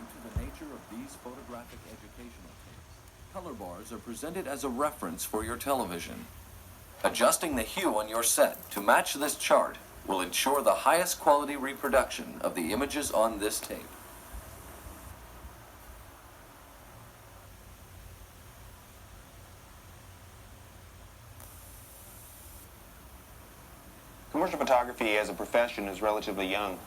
to the nature of these photographic educational tapes, color bars are presented as a reference for your television. Adjusting the hue on your set to match this chart will ensure the highest quality reproduction of the images on this tape. Commercial photography as a profession is relatively young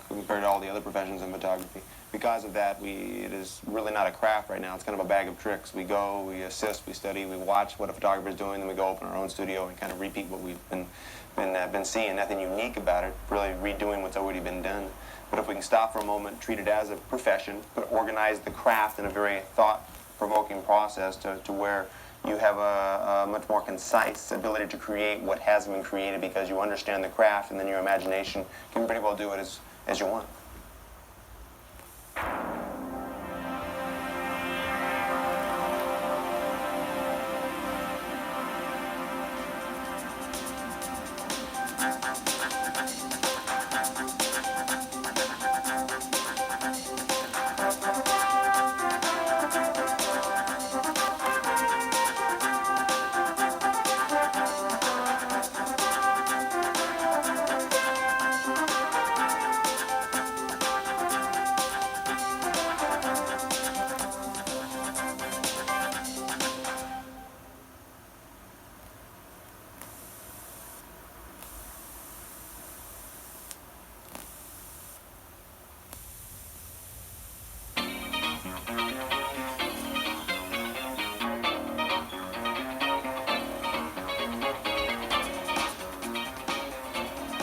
compared to all the other professions in photography. Because of that, it is really not a craft right now. It's kind of a bag of tricks. We go, we assist, we study, we watch what a photographer is doing, then we go open our own studio and kind of repeat what we've been seeing. Nothing unique about it, really redoing what's already been done. But if we can stop for a moment, treat it as a profession, but organize the craft in a very thought-provoking process to where you have a much more concise ability to create what has been created because you understand the craft, and then your imagination can pretty well do it as you want.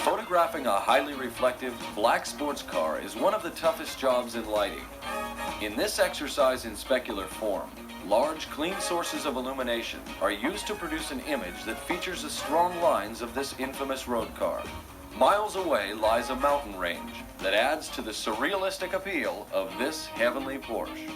Photographing a highly reflective black sports car is one of the toughest jobs in lighting. In this exercise in specular form, large, clean sources of illumination are used to produce an image that features the strong lines of this infamous road car. Miles away lies a mountain range that adds to the surrealistic appeal of this Heavenly Porsche.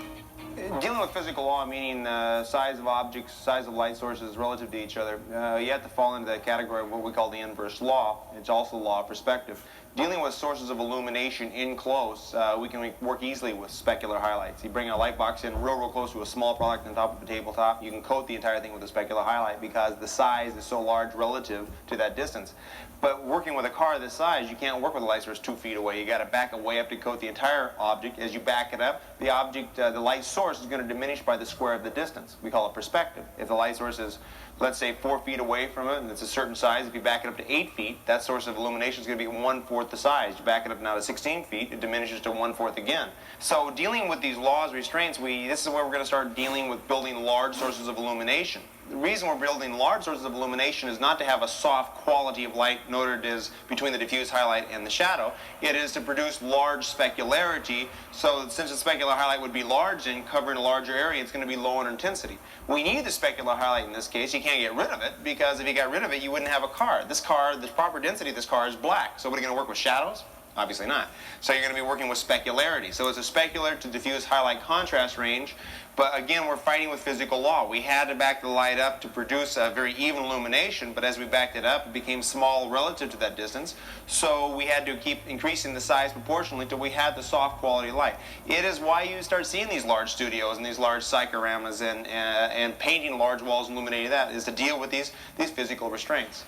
Dealing with physical law, meaning size of objects, size of light sources relative to each other, you have to fall into that category of what we call the inverse law. It's also law of perspective. Dealing with sources of illumination in close, we can work easily with specular highlights. You bring a light box in real close to a small product on top of a tabletop, you can coat the entire thing with a specular highlight because the size is so large relative to that distance. But working with a car this size, you can't work with a light source 2 feet away. You got to back it way up to coat the entire object. As you back it up, the object, the light source is going to diminish by the square of the distance. We call it perspective. If the light source is, let's say, 4 feet away from it, and it's a certain size, if you back it up to 8 feet, that source of illumination is going to be 1/4 the size. You back it up now to 16 feet, it diminishes to 1/4 again. So dealing with these laws, restraints, this is where we're going to start dealing with building large sources of illumination. The reason we're building large sources of illumination is not to have a soft quality of light noted as between the diffuse highlight and the shadow. It is to produce large specularity. So since the specular highlight would be large and covering a larger area, it's going to be low in intensity. We need the specular highlight in this case. You can't get rid of it because if you got rid of it, you wouldn't have a car. This car, the proper density of this car is black. So what are you going to work with, shadows? Obviously not. So you're going to be working with specularity. So it's a specular to diffuse highlight contrast range. But again, we're fighting with physical law. We had to back the light up to produce a very even illumination, but as we backed it up, it became small relative to that distance. So we had to keep increasing the size proportionally until we had the soft quality light. It is why you start seeing these large studios and these large cycloramas and painting large walls and illuminating that, is to deal with these physical restraints.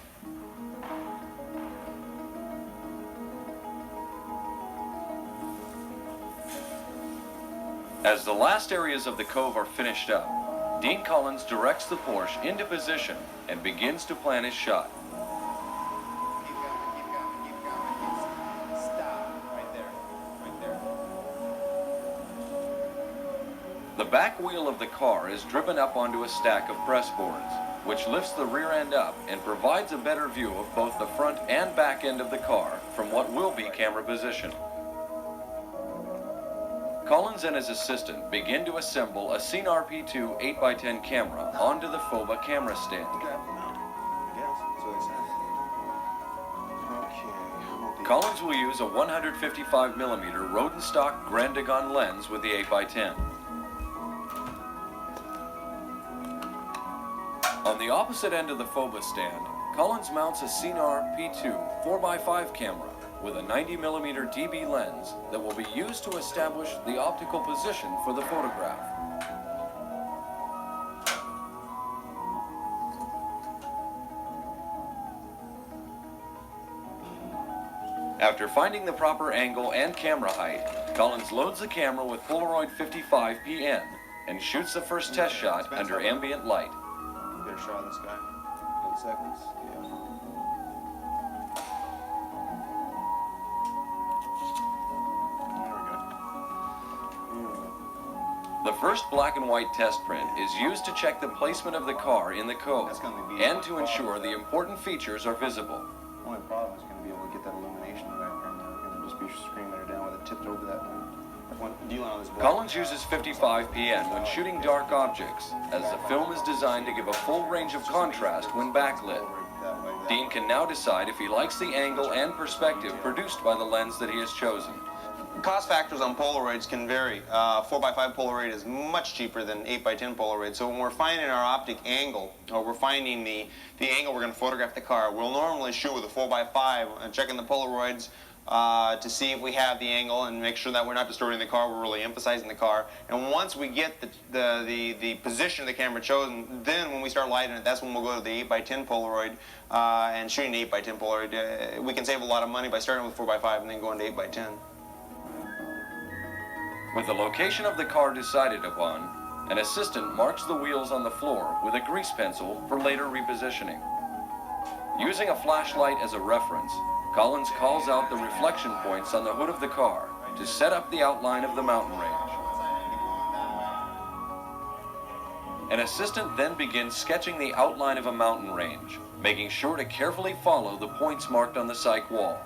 As the last areas of the cove are finished up, Dean Collins directs the Porsche into position and begins to plan his shot. Keep going. Stop. Right there. The back wheel of the car is driven up onto a stack of press boards, which lifts the rear end up and provides a better view of both the front and back end of the car from what will be camera position. Collins and his assistant begin to assemble a Cinar P2 8x10 camera onto the FOBA camera stand. Collins will use a 155mm Rodenstock Grandigon lens with the 8x10. On the opposite end of the FOBA stand, Collins mounts a Cinar P2 4x5 camera with a 90mm DB lens that will be used to establish the optical position for the photograph. After finding the proper angle and camera height, Collins loads the camera with Polaroid 55PN and shoots the first test shot under ambient light. Get a shot of this guy. 8 seconds. Yeah. There we go. The first black and white test print is used to check the placement of the car in the cove and to ensure the important features are visible. The only problem is going to be able to get that illumination in the background. We're going to just be screaming her down with it tipped over that one. Dealing on this Collins uses 55PN when shooting dark objects, as the film is designed to give a full range of contrast when backlit. Dean can now decide if he likes the angle and perspective produced by the lens that he has chosen. Cost factors on Polaroids can vary. 4x5 Polaroid is much cheaper than 8x10 Polaroid. So when we're finding our optic angle, or we're finding the angle we're going to photograph the car, we'll normally shoot with a 4x5 and checking the Polaroids to see if we have the angle and make sure that we're not distorting the car, we're really emphasizing the car. And once we get the position of the camera chosen, then when we start lighting it, that's when we'll go to the 8x10 Polaroid and shooting 8x10 Polaroid. We can save a lot of money by starting with 4x5 and then going to 8x10. With the location of the car decided upon, an assistant marks the wheels on the floor with a grease pencil for later repositioning. Using a flashlight as a reference, Collins calls out the reflection points on the hood of the car to set up the outline of the mountain range. An assistant then begins sketching the outline of a mountain range, making sure to carefully follow the points marked on the cyc wall.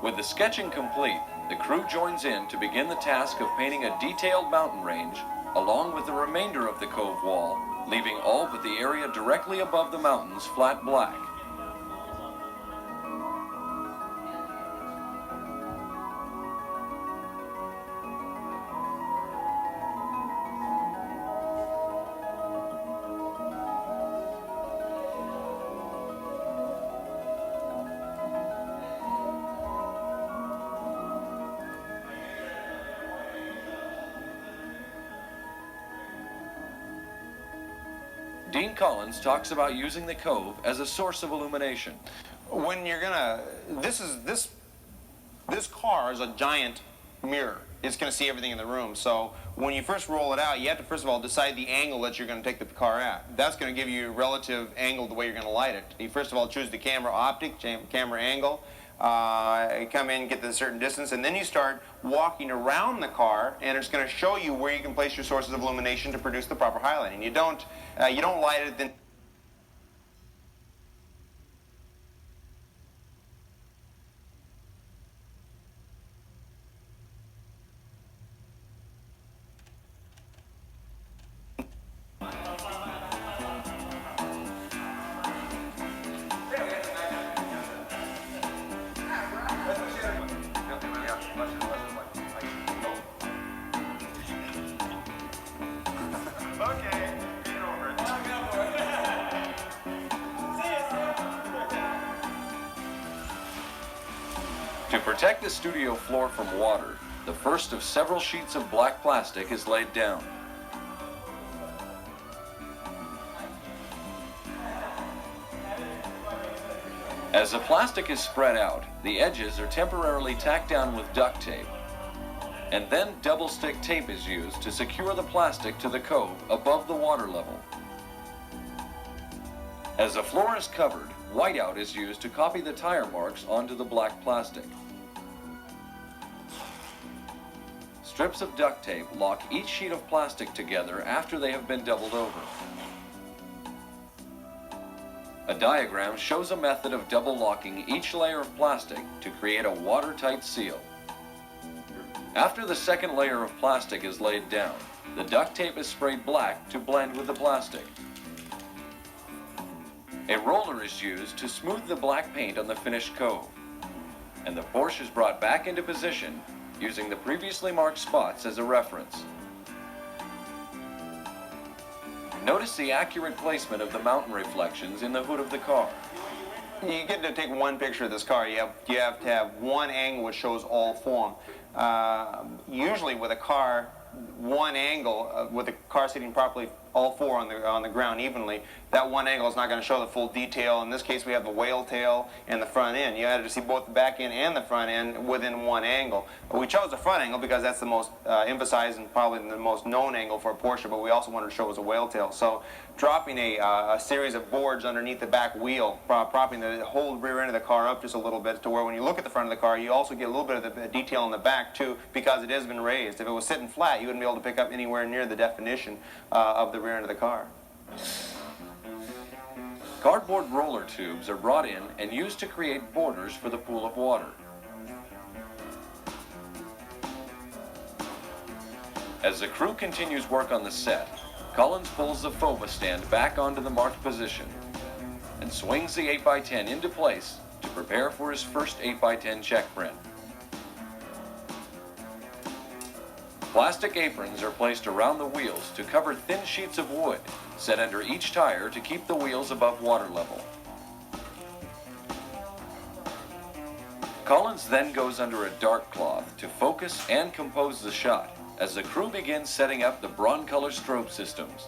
With the sketching complete, the crew joins in to begin the task of painting a detailed mountain range along with the remainder of the cove wall, leaving all but the area directly above the mountains flat black. Dean Collins talks about using the cove as a source of illumination. When you're gonna, this car is a giant mirror. It's gonna see everything in the room. So when you first roll it out, you have to first of all decide the angle that you're gonna take the car at. That's gonna give you a relative angle the way you're gonna light it. You first of all choose the camera optic, camera angle. Come in, get to a certain distance, and then you start walking around the car, and it's going to show you where you can place your sources of illumination to produce the proper highlighting. You don't light it then. To protect the studio floor from water, the first of several sheets of black plastic is laid down. As the plastic is spread out, the edges are temporarily tacked down with duct tape, and then double-stick tape is used to secure the plastic to the cove above the water level. As the floor is covered, whiteout is used to copy the tire marks onto the black plastic. Strips of duct tape lock each sheet of plastic together after they have been doubled over. A diagram shows a method of double locking each layer of plastic to create a watertight seal. After the second layer of plastic is laid down, the duct tape is sprayed black to blend with the plastic. A roller is used to smooth the black paint on the finished cove, and the Porsche is brought back into position using the previously marked spots as a reference. Notice the accurate placement of the mountain reflections in the hood of the car. You get to take one picture of this car. You have to have one angle which shows all form. Usually with a car, one angle, with the car sitting properly, all four on the ground evenly, that one angle is not going to show the full detail. In this case, we have the whale tail and the front end. You had to see both the back end and the front end within one angle. But we chose the front angle because that's the most emphasized and probably the most known angle for a Porsche, but we also wanted to show as a whale tail. So dropping a series of boards underneath the back wheel, propping the whole rear end of the car up just a little bit to where when you look at the front of the car, you also get a little bit of the detail in the back too, because it has been raised. If it was sitting flat, you wouldn't be able to pick up anywhere near the definition of the rear end of the car. Cardboard roller tubes are brought in and used to create borders for the pool of water. As the crew continues work on the set, Collins pulls the FOVA stand back onto the marked position and swings the 8x10 into place to prepare for his first 8x10 check print. Plastic aprons are placed around the wheels to cover thin sheets of wood set under each tire to keep the wheels above water level. Collins then goes under a dark cloth to focus and compose the shot as the crew begins setting up the Broncolor strobe systems.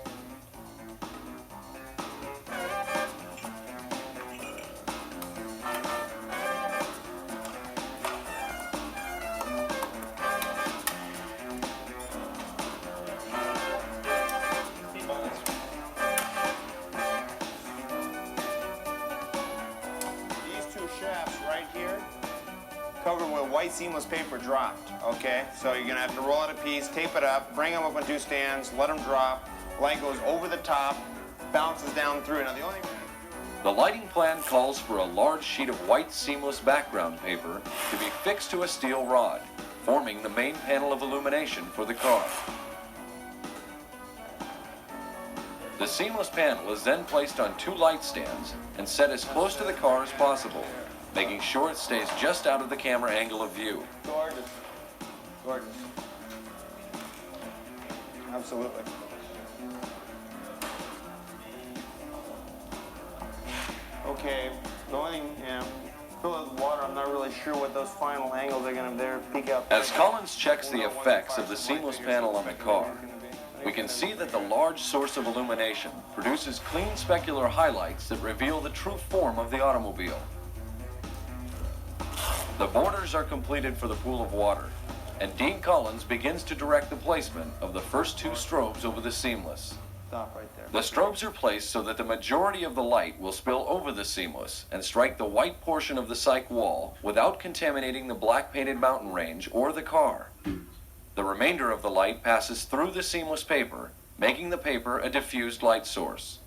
Covered with white seamless paper dropped, okay? So you're gonna have to roll out a piece, tape it up, bring them up on two stands, let them drop, light goes over the top, bounces down through. Now The lighting plan calls for a large sheet of white seamless background paper to be fixed to a steel rod, forming the main panel of illumination for the car. The seamless panel is then placed on two light stands and set as close to the car as possible, making sure it stays just out of the camera angle of view. Gorgeous. Gorgeous. Absolutely. Okay, the only thing, fill it with water. I'm not really sure what those final angles are going to peek out. As Collins checks the effects of the seamless panel on the car, we can see that the large source of illumination produces clean specular highlights that reveal the true form of the automobile. The borders are completed for the pool of water, and Dean Collins begins to direct the placement of the first two strobes over the seamless. Stop right there. The strobes are placed so that the majority of the light will spill over the seamless and strike the white portion of the cyc wall without contaminating the black painted mountain range or the car. The remainder of the light passes through the seamless paper, making the paper a diffused light source.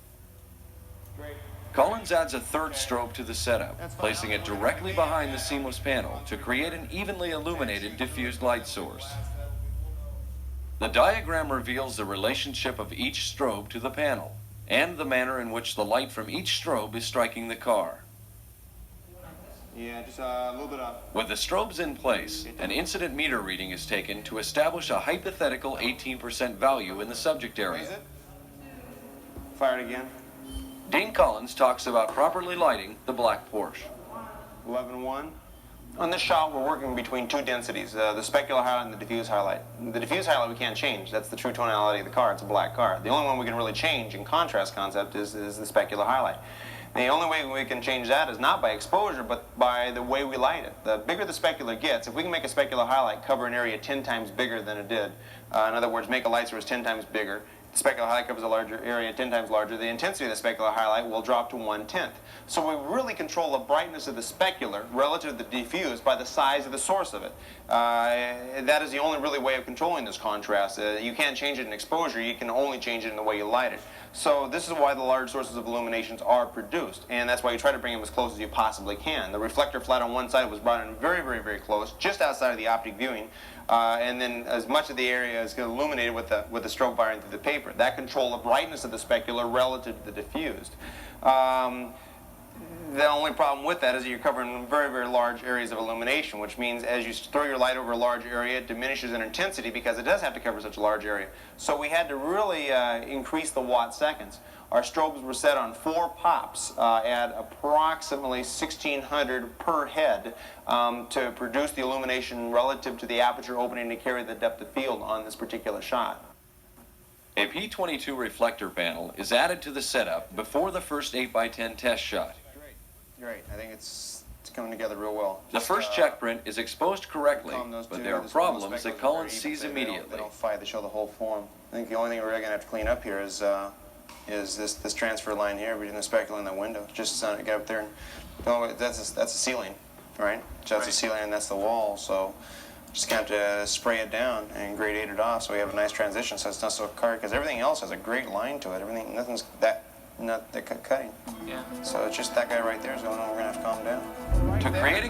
Great. Collins adds a third strobe to the setup, placing it directly behind the seamless panel to create an evenly illuminated diffused light source. The diagram reveals the relationship of each strobe to the panel, and the manner in which the light from each strobe is striking the car. Yeah, just a little bit up. With the strobes in place, an incident meter reading is taken to establish a hypothetical 18% value in the subject area. Raise it. Fire it again. Dean Collins talks about properly lighting the black Porsche. 11-1. On this shot, we're working between two densities, the specular highlight and the diffuse highlight. The diffuse highlight we can't change. That's the true tonality of the car. It's a black car. The only one we can really change in contrast concept is the specular highlight. The only way we can change that is not by exposure, but by the way we light it. The bigger the specular gets, if we can make a specular highlight cover an area 10 times bigger than it did, in other words, make a light source 10 times bigger, the specular highlight covers a larger area, 10 times larger, the intensity of the specular highlight will drop to 1/10. So we really control the brightness of the specular relative to the diffuse by the size of the source of it. That is the only really way of controlling this contrast. You can't change it in exposure, you can only change it in the way you light it. So this is why the large sources of illuminations are produced, and that's why you try to bring them as close as you possibly can. The reflector flat on one side was brought in very, very, very close, just outside of the optic viewing, and then as much of the area is illuminated with the strobe firing through the paper. That control the brightness of the specular relative to the diffused. The only problem with that is that you're covering very, very large areas of illumination, which means as you throw your light over a large area, it diminishes in intensity because it does have to cover such a large area. So we had to really increase the watt seconds. Our strobes were set on 4 pops at approximately 1600 per head to produce the illumination relative to the aperture opening to carry the depth of field on this particular shot. A P22 reflector panel is added to the setup before the first 8x10 test shot. Great. I think it's coming together real well. The first check print is exposed correctly, but there are problems that Cullen sees immediately. They don't fight, they show the whole form. I think the only thing we're going to have to clean up here is this transfer line here between the speckle and the window. Just get up there and, that's a ceiling, right? So that's a ceiling and that's the wall, so just going to have to spray it down and grade 8 it off so we have a nice transition so it's not so colored, because everything else has a great line to it. Nothing's not cutting. Yeah. So it's just that guy right there is going on. We're going to have to calm down. To create a